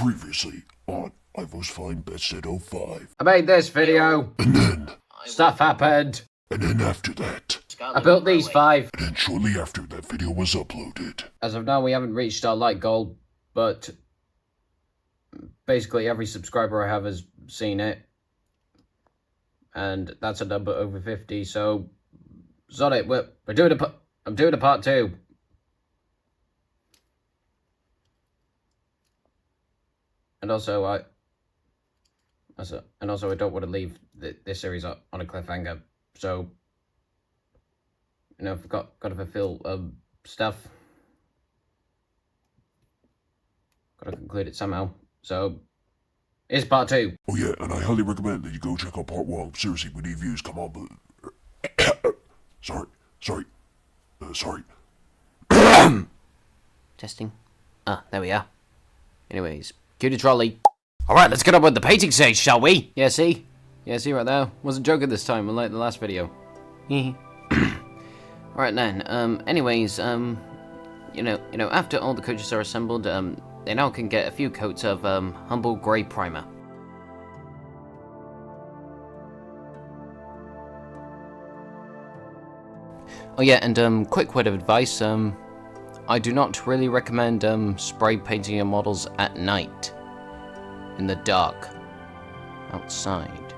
Previously on I Was Fine Best at 05. I made this video. And then... Stuff happened. And then after that... I built these 5. And then shortly after that video was uploaded. As of now, we haven't reached our like goal, but basically every subscriber I have has seen it. And that's a number over 50, so... Sod it, I'm doing a part 2. And also, I don't want to leave this series on a cliffhanger. So, you know, I've got to fulfill stuff. Got to conclude it somehow. So, here's part 2. Oh yeah, and I highly recommend that you go check out part 1. Seriously, we need views. Come on, sorry. Testing. There we are. Anyways. Cue the trolley. Alright, let's get on with the painting stage, shall we? Yeah, see? Yeah, see right there? Wasn't joking this time, unlike the last video. Alright then, anyways, you know, after all the coaches are assembled, they now can get a few coats of, humble grey primer. Oh yeah, and, quick word of advice, I do not really recommend spray painting your models at night, in the dark, outside,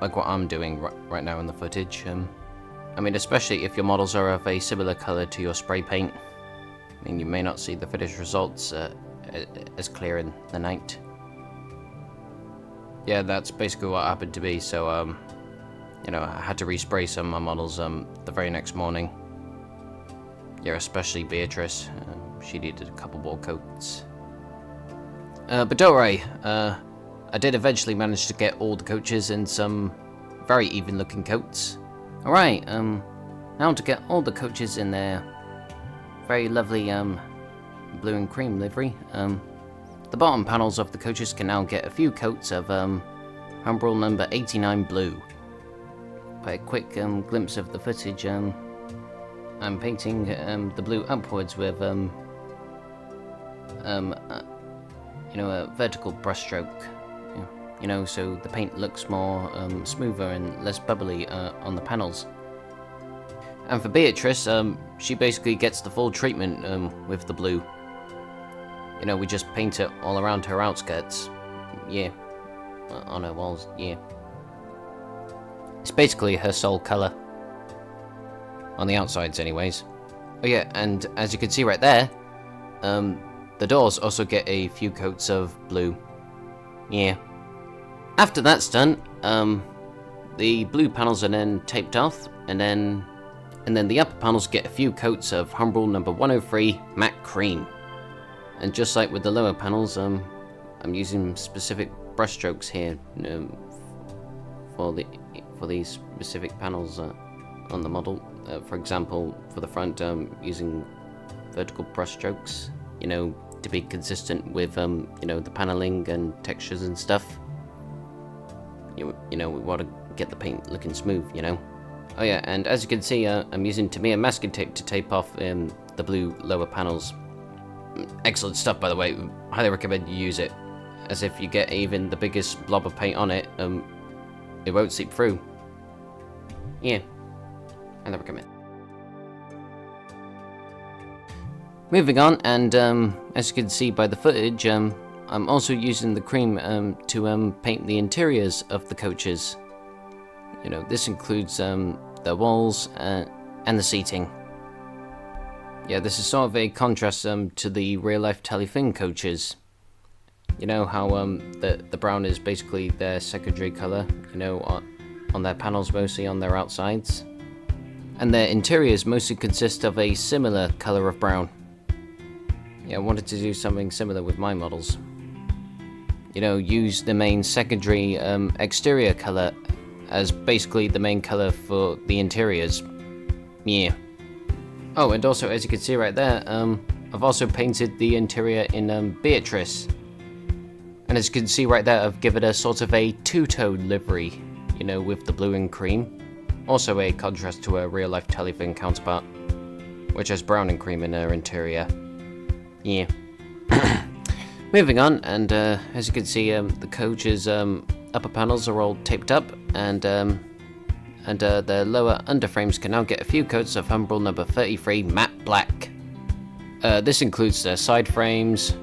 like what I'm doing right now in the footage. I mean, especially if your models are of a similar color to your spray paint. I mean, you may not see the finished results as clear in the night. Yeah, that's basically what happened to me. So, you know, I had to respray some of my models the very next morning. Yeah, especially Beatrice. She needed a couple more coats. But don't worry, I did eventually manage to get all the coaches in some very even looking coats. Alright, now to get all the coaches in their very lovely blue and cream livery. The bottom panels of the coaches can now get a few coats of Humbrol number 89 blue. By a quick glimpse of the footage, I'm painting the blue upwards with you know, a vertical brushstroke. You know, so the paint looks more smoother and less bubbly on the panels. And for Beatrice, she basically gets the full treatment with the blue. You know, we just paint it all around her outskirts. Yeah, on her walls. Yeah, it's basically her sole color. On the outsides, anyways. Oh yeah, and as you can see right there, the doors also get a few coats of blue. Yeah. After that's done, the blue panels are then taped off, and then the upper panels get a few coats of Humbrol number 103 matte cream. And just like with the lower panels, I'm using specific brush strokes here for these specific panels on the model. For example, for the front, using vertical brush strokes, you know, to be consistent with you know, the paneling and textures and stuff. You know, we want to get the paint looking smooth, you know. Oh yeah, and as you can see, I'm using Tamiya masking tape to tape off the blue lower panels. Excellent stuff, by the way. Highly recommend you use it, as if you get even the biggest blob of paint on it, it won't seep through. Yeah. I recommend. Moving on, and as you can see by the footage, I'm also using the cream to paint the interiors of the coaches. You know, this includes the walls and the seating. Yeah, this is sort of a contrast to the real-life Telefilm coaches. You know how the brown is basically their secondary color. You know, on their panels, mostly on their outsides. And their interiors mostly consist of a similar color of brown. Yeah, I wanted to do something similar with my models. You know, use the main secondary exterior color as basically the main color for the interiors. Yeah. Oh, and also, as you can see right there, I've also painted the interior in Beatrice. And as you can see right there, I've given her sort of a two-tone livery, you know, with the blue and cream. Also a contrast to her real-life Telefilm counterpart, which has brown and cream in her interior. Yeah. Moving on, and as you can see, the coach's upper panels are all taped up, and the lower underframes can now get a few coats of Humbrol number 33 matte black. This includes their side frames,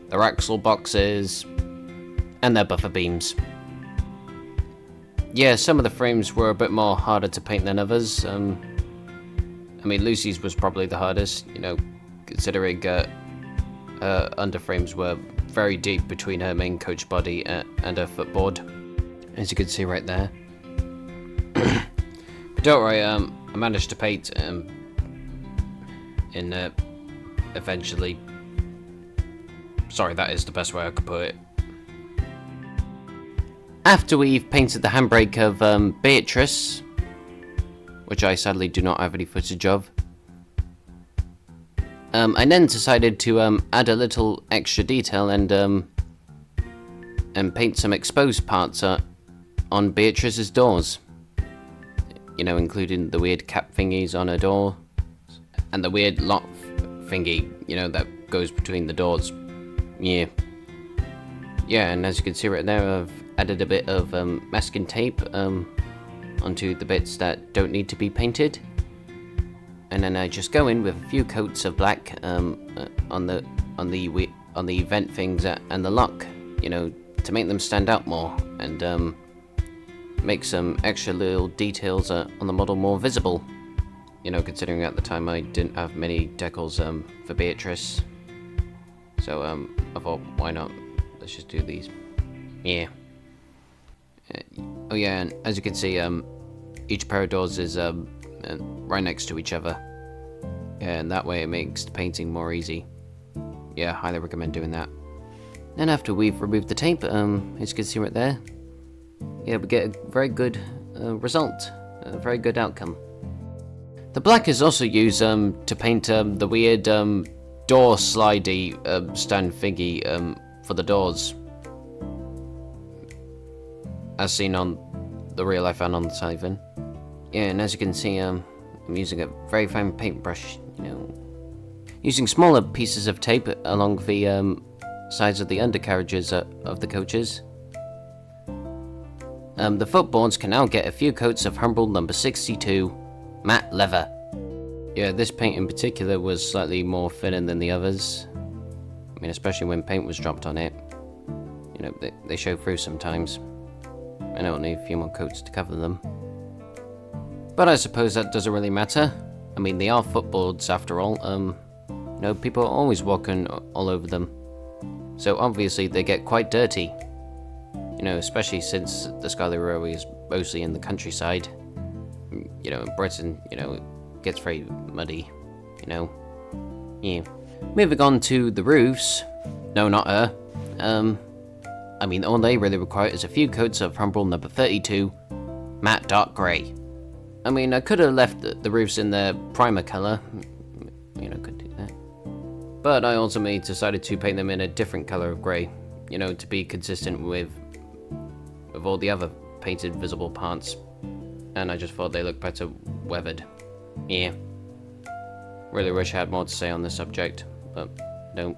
their axle boxes, and their buffer beams. Yeah, some of the frames were a bit more harder to paint than others. I mean, Lucy's was probably the hardest, you know, considering her underframes were very deep between her main coach body and her footboard, as you can see right there. But don't worry, I managed to paint eventually. Sorry, that is the best way I could put it. After we've painted the handbrake of Beatrice, which I sadly do not have any footage of, I then decided to add a little extra detail and paint some exposed parts on Beatrice's doors. You know, including the weird cap thingies on her door, and the weird lock thingy, you know, that goes between the doors. Yeah, and as you can see right there, I've added a bit of masking tape onto the bits that don't need to be painted, and then I just go in with a few coats of black on the vent things and the lock, you know, to make them stand out more and make some extra little details on the model more visible. You know, considering at the time I didn't have many decals for Beatrice, so I thought, why not? Let's just do these. Yeah. Oh yeah, and as you can see, each pair of doors is right next to each other. Yeah, and that way it makes the painting more easy. Yeah, highly recommend doing that. Then after we've removed the tape, as you can see right there, yeah, we get a very good result, a very good outcome. The black is also used to paint the weird door slidey stand thingy for the doors, as seen on the reel I found on the Sullivan. Yeah, and as you can see, I'm using a very fine paintbrush, you know, using smaller pieces of tape along the sides of the undercarriages of the coaches. The footboards can now get a few coats of Humbrol number 62 matte leather. Yeah, this paint in particular was slightly more thinner than the others. I mean, especially when paint was dropped on it. You know, they show through sometimes. And I'll need a few more coats to cover them. But I suppose that doesn't really matter. I mean, they are footboards after all. You know, people are always walking all over them. So obviously they get quite dirty. You know, especially since the Skarloey is mostly in the countryside. You know, in Britain, you know, it gets very muddy, you know. Yeah. Moving on to the roofs. No, not her. I mean, all they really require is a few coats of Humbrol number 32 matte dark grey. I mean, I could have left the roofs in their primer colour. You know, could do that. But I ultimately decided to paint them in a different colour of grey. You know, to be consistent with all the other painted visible parts. And I just thought they looked better weathered. Yeah. Really wish I had more to say on this subject, but don't.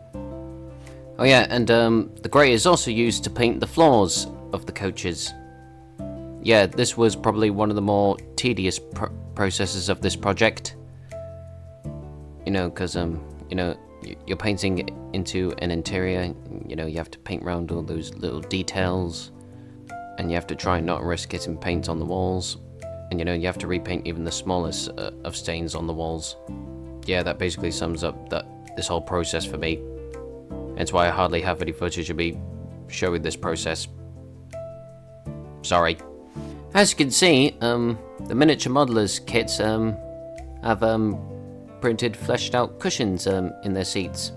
Oh yeah, and the grey is also used to paint the floors of the coaches. Yeah, this was probably one of the more tedious processes of this project. You know, because, you know, you're painting into an interior, you know, you have to paint around all those little details, and you have to try and not risk getting paint on the walls, and, you know, you have to repaint even the smallest of stains on the walls. Yeah, that basically sums up this whole process for me. That's why I hardly have any footage of me showing this process. Sorry. As you can see, the miniature modelers kits have printed fleshed out cushions in their seats.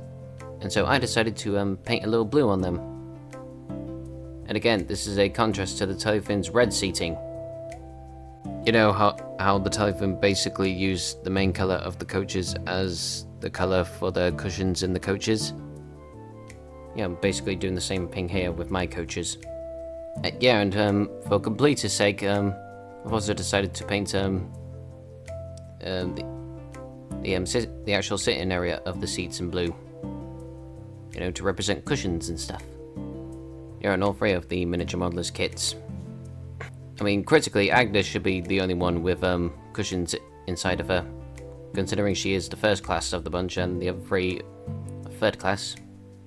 And so I decided to paint a little blue on them. And again, this is a contrast to the Typhoon's red seating. You know how the Typhoon basically used the main colour of the coaches as the colour for the cushions in the coaches? Yeah, I'm basically doing the same thing here with my coaches. Yeah, and for completeness sake, I've also decided to paint the actual sitting area of the seats in blue. you know, to represent cushions and stuff. Yeah, and all three of the miniature modelers kits. I mean, critically, Agnes should be the only one with cushions inside of her, considering she is the first class of the bunch and the other three are third class.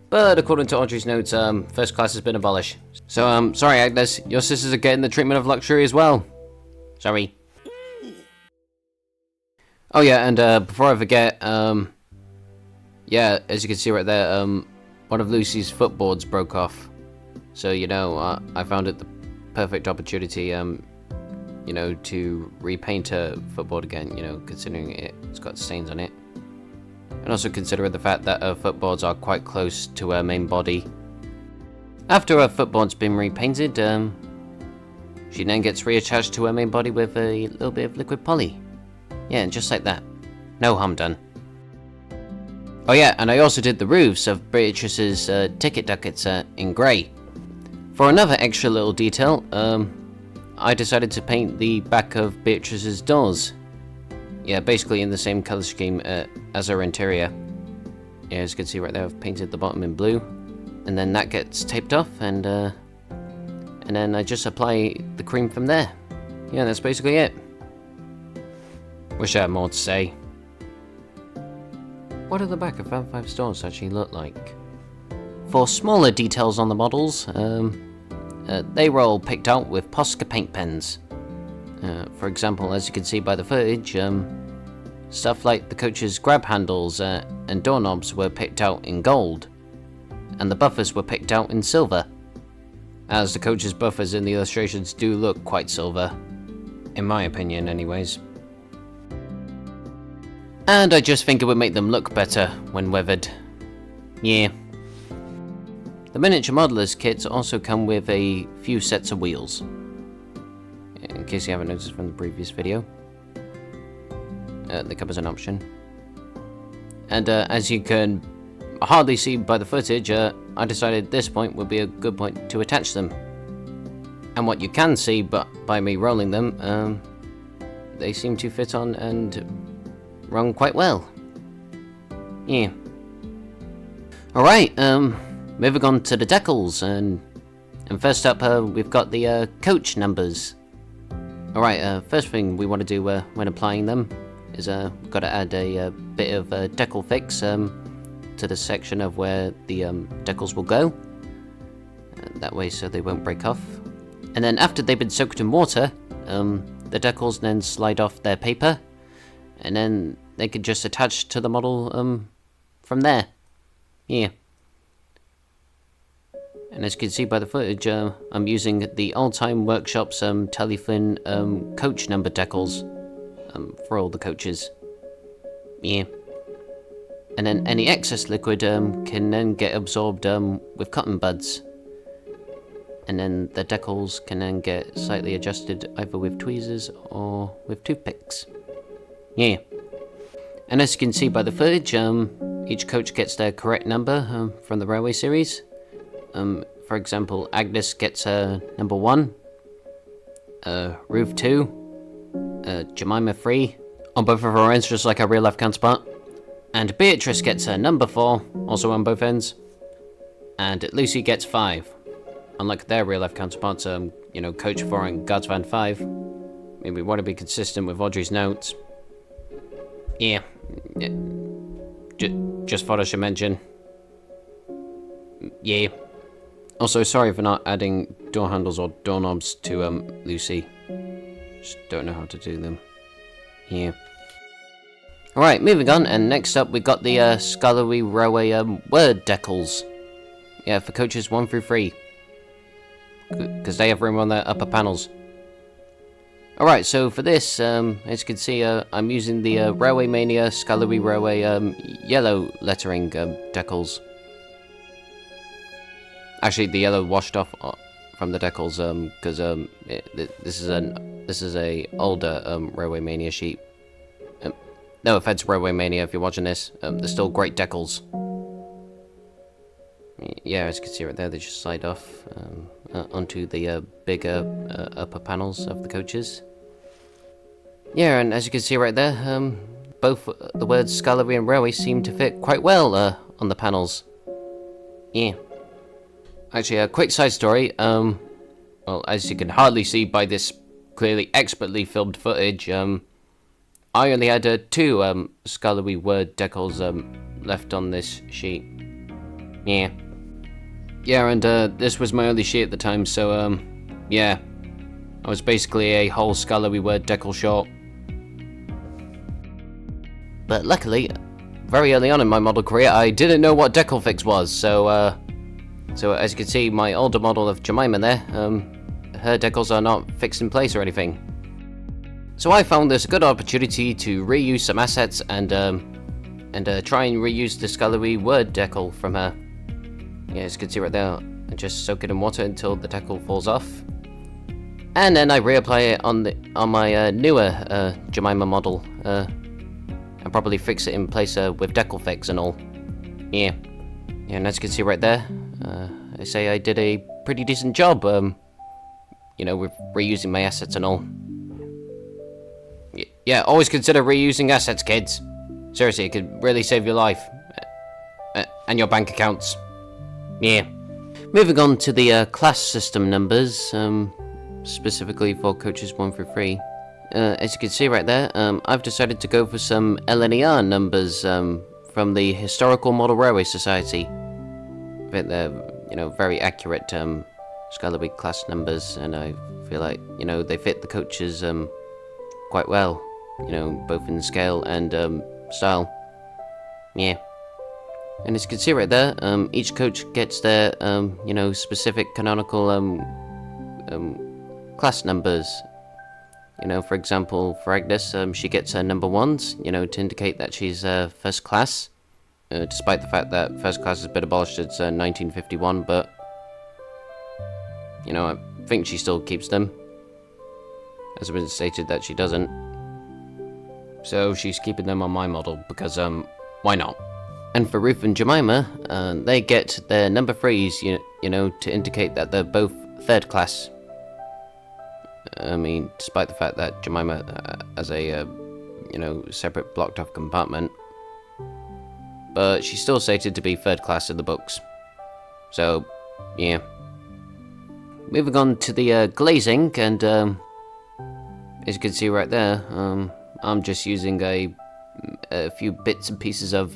But according to Audrey's notes, first class has been abolished. So, sorry Agnes, your sisters are getting the treatment of luxury as well. Sorry. Oh yeah, and before I forget, yeah, as you can see right there, one of Lucy's footboards broke off. So, you know, I found it the perfect opportunity, you know, to repaint her footboard again, you know, considering it's got stains on it. And also considering the fact that her footboards are quite close to her main body. After her footboard's been repainted, she then gets reattached to her main body with a little bit of liquid poly. Yeah, and just like that. No harm done. Oh yeah, and I also did the roofs of Beatrice's ticket ducats in grey. For another extra little detail, I decided to paint the back of Beatrice's doors. Yeah, basically in the same colour scheme as her interior. Yeah, as you can see right there, I've painted the bottom in blue. And then that gets taped off, and then I just apply the cream from there. Yeah, that's basically it. Wish I had more to say. What do the back of Fan 5 stores actually look like? For smaller details on the models, they were all picked out with Posca paint pens. For example, as you can see by the footage, stuff like the coach's grab handles and doorknobs were picked out in gold, and the buffers were picked out in silver, as the coach's buffers in the illustrations do look quite silver, in my opinion anyways. And I just think it would make them look better when weathered. Yeah. The miniature modelers kits also come with a few sets of wheels, in case you haven't noticed from the previous video. They come as an option. And as you can hardly see by the footage, I decided this point would be a good point to attach them. And what you can see but by me rolling them, they seem to fit on and run quite well. Yeah. Alright, moving on to the decals, and first up, we've got the coach numbers. Alright, first thing we want to do when applying them is we've got to add a bit of decal fix to the section of where the decals will go. That way so they won't break off. And then after they've been soaked in water, the decals then slide off their paper, and then they can just attach to the model from there. Yeah. And as you can see by the footage, I'm using the Old Time Workshop's Telefin coach number decals for all the coaches. Yeah. And then any excess liquid can then get absorbed with cotton buds. And then the decals can then get slightly adjusted either with tweezers or with toothpicks. Yeah. And as you can see by the footage, each coach gets their correct number from the Railway series. For example, Agnes gets number 1, Ruth 2, Jemima 3, on both of her ends just like her real life counterpart. And Beatrice gets number 4, also on both ends. And Lucy gets 5. Unlike their real life counterparts, you know, Coach 4 and Guardsman 5. Maybe we want to be consistent with Audrey's notes. Yeah. Just thought I should mention. Yeah. Also, sorry for not adding door handles or doorknobs to Lucy. Just don't know how to do them. Yeah. Alright, moving on, and next up we got the Skarloey Railway word decals. Yeah, for coaches 1 through 3. Because they have room on their upper panels. Alright, so for this, as you can see, I'm using the Railway Mania Skarloey Railway yellow lettering decals. Actually, the yellow washed off from the decals, because this is a older Railway Mania sheet. No offense, Railway Mania, if you're watching this. They're still great decals. Yeah, as you can see right there, they just slide off onto the bigger upper panels of the coaches. Yeah, and as you can see right there, both the words Skarloey and Railway seem to fit quite well on the panels. Yeah. Actually, a quick side story. Well, as you can hardly see by this clearly expertly filmed footage, I only had 2 Skarloey word decals left on this sheet. Yeah. Yeah, and this was my only sheet at the time, so yeah. I was basically a whole Skarloey word decal short. But luckily, very early on in my model career, I didn't know what decal fix was, so as you can see, my older model of Jemima there, her decals are not fixed in place or anything. So I found this a good opportunity to reuse some assets and try and reuse the Skarloey word decal from her. Yeah, as you can see right there, I just soak it in water until the decal falls off. And then I reapply it on my newer Jemima model, and probably fix it in place with decal fix and all. Yeah, and as you can see right there, I say I did a pretty decent job, you know, with reusing my assets and all. Yeah, always consider reusing assets, kids. Seriously, it could really save your life. And your bank accounts. Yeah. Moving on to the class system numbers, specifically for coaches 1 through 3. As you can see right there, I've decided to go for some LNER numbers from the Historical Model Railway Society. But they're, you know, very accurate Skarloey class numbers, and I feel like, you know, they fit the coaches quite well, you know, both in scale and style. Yeah. And as you can see right there, each coach gets their, you know, specific canonical class numbers. You know, for example, for Agnes, she gets her number 1s, you know, to indicate that she's first class. Despite the fact that first class has been abolished since 1951, but, you know, I think she still keeps them. As it's been stated that she doesn't. So she's keeping them on my model, because, why not? And for Ruth and Jemima, they get their number 3s, you know, to indicate that they're both third class. I mean, despite the fact that Jemima has a, you know, separate blocked off compartment. But she's still stated to be third class in the books. So, yeah. Moving on to the glazing, and as you can see right there, I'm just using a few bits and pieces of,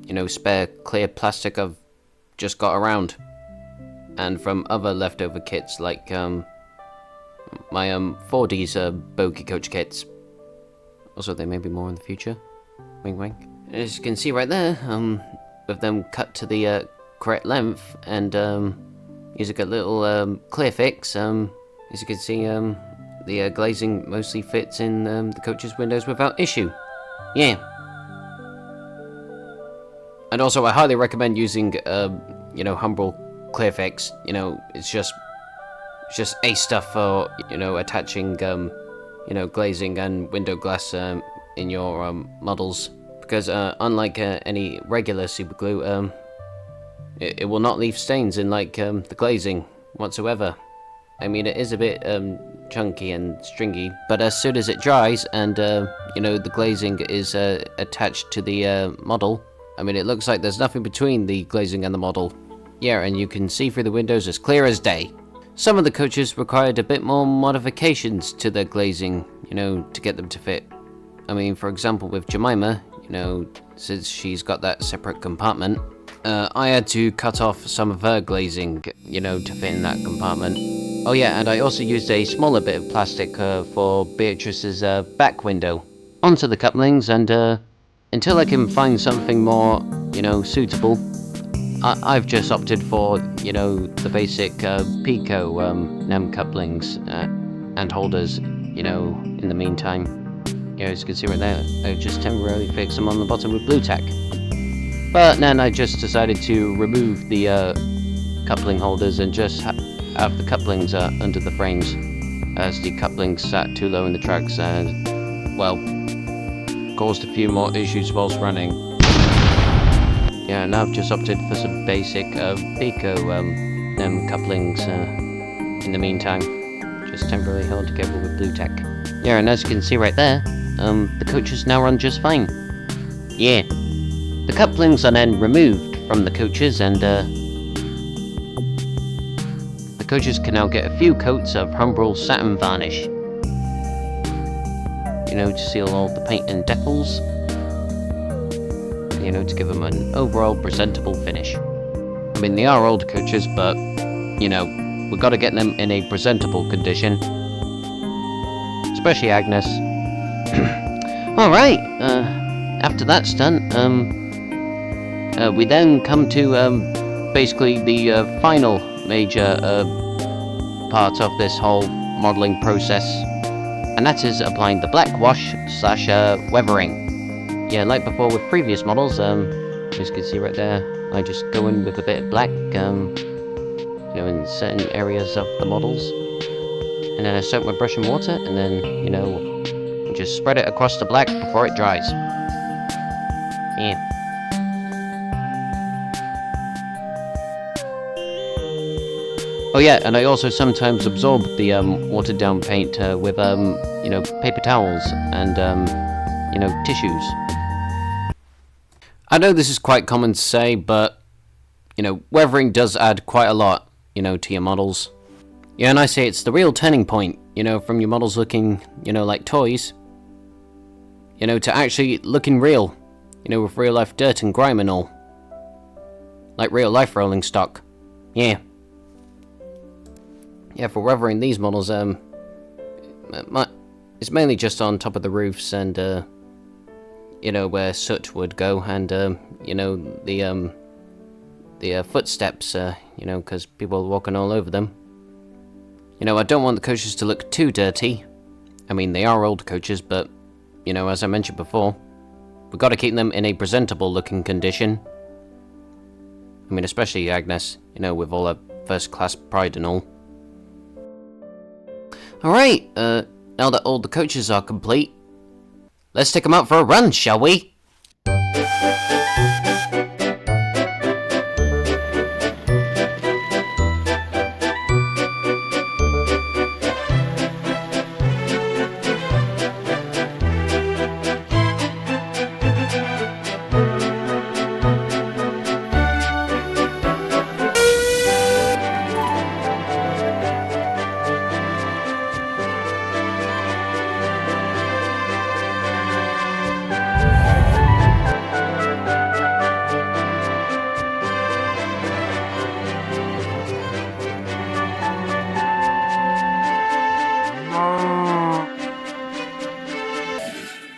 you know, spare clear plastic I've just got around. And from other leftover kits, like my 4D's bogey coach kits. Also, there may be more in the future. Wink wink. As you can see right there, with them cut to the correct length, and using a little clear fix, as you can see, the glazing mostly fits in the coach's windows without issue. Yeah. And also, I highly recommend using, you know, Humbrol clear fix. You know, it's just ace stuff for, you know, attaching, you know, glazing and window glass in your models. Because unlike any regular super glue, it will not leave stains in, like, the glazing whatsoever. I mean, it is a bit chunky and stringy, but as soon as it dries and, you know, the glazing is attached to the model, I mean, it looks like there's nothing between the glazing and the model. Yeah, and you can see through the windows as clear as day. Some of the coaches required a bit more modifications to their glazing, you know, to get them to fit. I mean, for example, with Jemima, you know, since she's got that separate compartment, I had to cut off some of her glazing, you know, to fit in that compartment. Oh yeah, and I also used a smaller bit of plastic for Beatrice's back window onto the couplings, and until I can find something more, you know, suitable, I've just opted for, you know, the basic Pico NEM couplings and holders, you know, in the meantime. Yeah, as you can see right there, I just temporarily fixed them on the bottom with blue tack. But then I just decided to remove the coupling holders and just have the couplings under the frames, as the couplings sat too low in the tracks and, well, caused a few more issues whilst running. Yeah, now I've just opted for some basic Pico couplings in the meantime, just temporarily held together with blue tack. Yeah, and as you can see right there, the coaches now run just fine. Yeah. The couplings are then removed from the coaches, and coaches can now get a few coats of Humbrol satin varnish. You know, to seal all the paint and decals. You know, to give them an overall presentable finish. I mean, they are old coaches, but, you know, we've got to get them in a presentable condition. Especially Agnes. Alright, after that's done, we then come to, basically the final major part of this whole modelling process. And that is applying the black wash slash weathering. Yeah, like before with previous models, as you can see right there, I just go in with a bit of black, you know, in certain areas of the models. And then I soak my brush in water, and then, you know, just spread it across the black before it dries. Yeah. Oh yeah, and I also sometimes absorb the watered down paint with you know, paper towels and you know, tissues. I know this is quite common to say, but you know, weathering does add quite a lot, you know, to your models. Yeah, and I say it's the real turning point, you know, from your models looking, you know, like toys, you know, to actually looking real, you know, with real life dirt and grime and all. Like real life rolling stock. Yeah. Yeah, for weathering these models, it's mainly just on top of the roofs and, you know, where soot would go, and, you know, the footsteps, you know, because people are walking all over them. You know, I don't want the coaches to look too dirty. I mean, they are old coaches, but, you know, as I mentioned before, we've got to keep them in a presentable looking condition. I mean, especially Agnes, you know, with all her first class pride and all. Alright, now that all the coaches are complete, let's take them out for a run, shall we?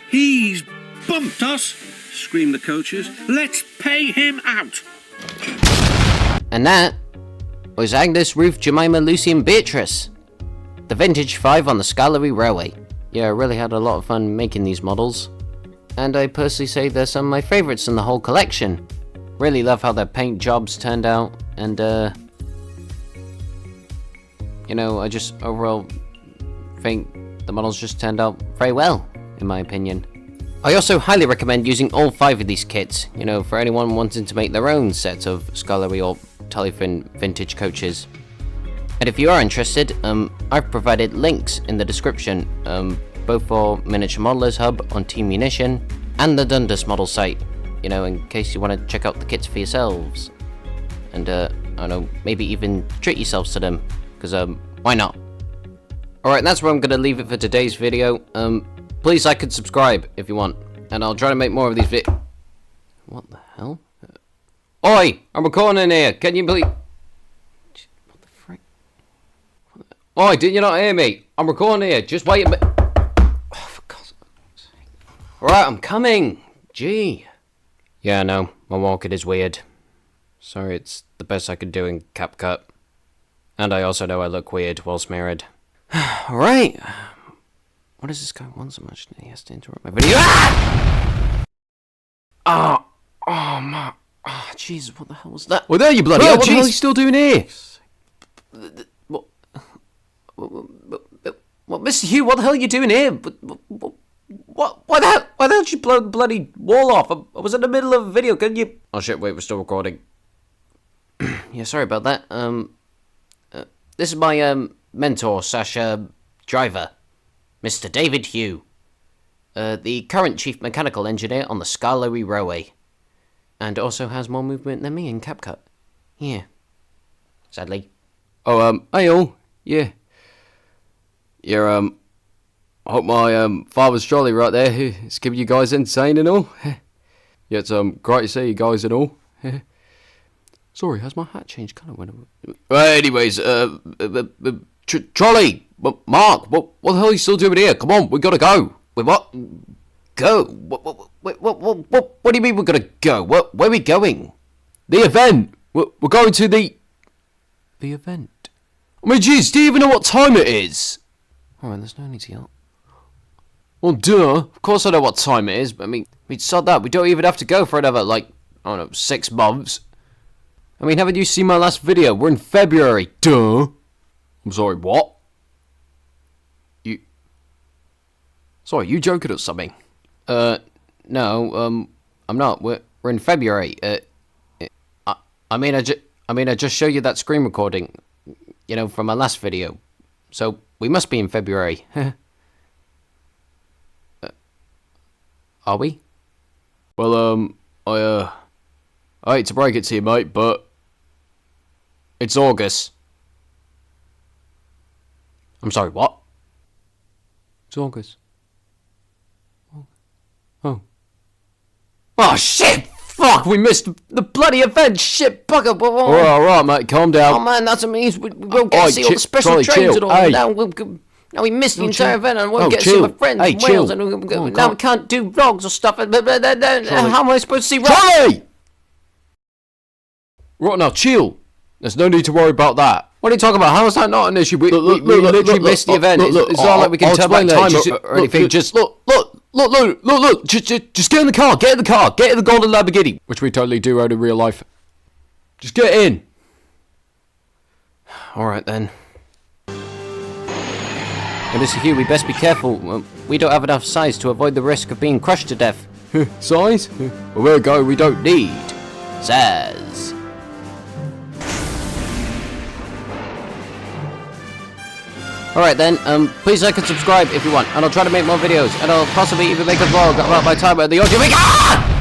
He's bumped us, screamed the coaches. Let's pay him out. And that was Agnes, Ruth, Jemima, Lucy and Beatrice. The vintage 5 on the Skarloey Railway. Yeah, I really had a lot of fun making these models. And I personally say they're some of my favourites in the whole collection. Really love how their paint jobs turned out, and you know, I just overall think the models just turned out very well, in my opinion. I also highly recommend using all 5 of these kits, you know, for anyone wanting to make their own set of Skarloey or Tallyfin vintage coaches. And if you are interested, I've provided links in the description, both for Miniature Modelers Hub on Team Munition and the Dundas model site, you know, in case you want to check out the kits for yourselves. And, I don't know, maybe even treat yourselves to them, because, why not? Alright, that's where I'm going to leave it for today's video. Please like and subscribe if you want, and I'll try to make more of these What the hell? Oi! I'm recording in here, can you believe... What the frick? Oi, did you not hear me? I'm recording here, just wait a bit. Oh, for God's sake. Alright, I'm coming! Gee. Yeah, no, my walking is weird. Sorry, it's the best I could do in CapCut. And I also know I look weird while smeared. Alright. What does this guy want so much? He has to interrupt my video. Ah! Oh my... Oh, Jesus, what the hell was that? Well, there you bloody hell, what the hell are you still doing here? What, Mr. Hugh, what the hell are you doing here? Why the hell did you blow the bloody wall off? I was in the middle of a video, couldn't you? Oh shit, wait, we're still recording. Yeah, sorry about that. This is my, mentor, driver, Mr. David Hugh. The current chief mechanical engineer on the Skarloey Railway. And also has more movement than me in CapCut. Yeah. Sadly. Oh, hey all. Yeah. Yeah, I hope my, father's jolly right there. It's keeping you guys insane and all. Yeah, it's, great to see you guys and all. Sorry, has my hat changed colour when anyways, Trolley! Mark, what the hell are you still doing here? Come on, we gotta go. Wait, what? Go? What do you mean we're gonna go? Where are we going? The event! We're going to the event. I mean, jeez, do you even know what time it is? Alright, there's no need to yell. Well, duh. Of course I know what time it is, but I mean, sod that. We don't even have to go for another, like, I don't know, 6 months. I mean, haven't you seen my last video? We're in February. Duh. I'm sorry, what? Sorry, you joking or something? No, I'm not. We're in February. I mean, I just showed you that screen recording, you know, from my last video. So, we must be in February. Are we? Well, I hate to break it to you, mate, but it's August. I'm sorry, what? It's August. Oh. Oh, shit! Fuck, we missed the bloody event! Shit, bugger! Alright, mate, calm down. Oh man, that means we won't get to see all the special trains and all. Hey. Now we missed the entire event and won't get to see my friends in Wales. And now we can't do vlogs or stuff. How am I supposed to see Charlie! Right, now, chill. There's no need to worry about that. What are you talking about? How is that not an issue? We literally missed the event. It's not like we can tell by time or anything. Just look. Just get in the car. Get in the car. Get in the golden Lamborghini. Which we totally do out in real life. Just get in. Alright then. And Mr. Hugh, we best be careful. We don't have enough size to avoid the risk of being crushed to death. Size? Well, we're going. We don't need size. Alright then, please like and subscribe if you want, and I'll try to make more videos, and I'll possibly even make a vlog about my time at the audio.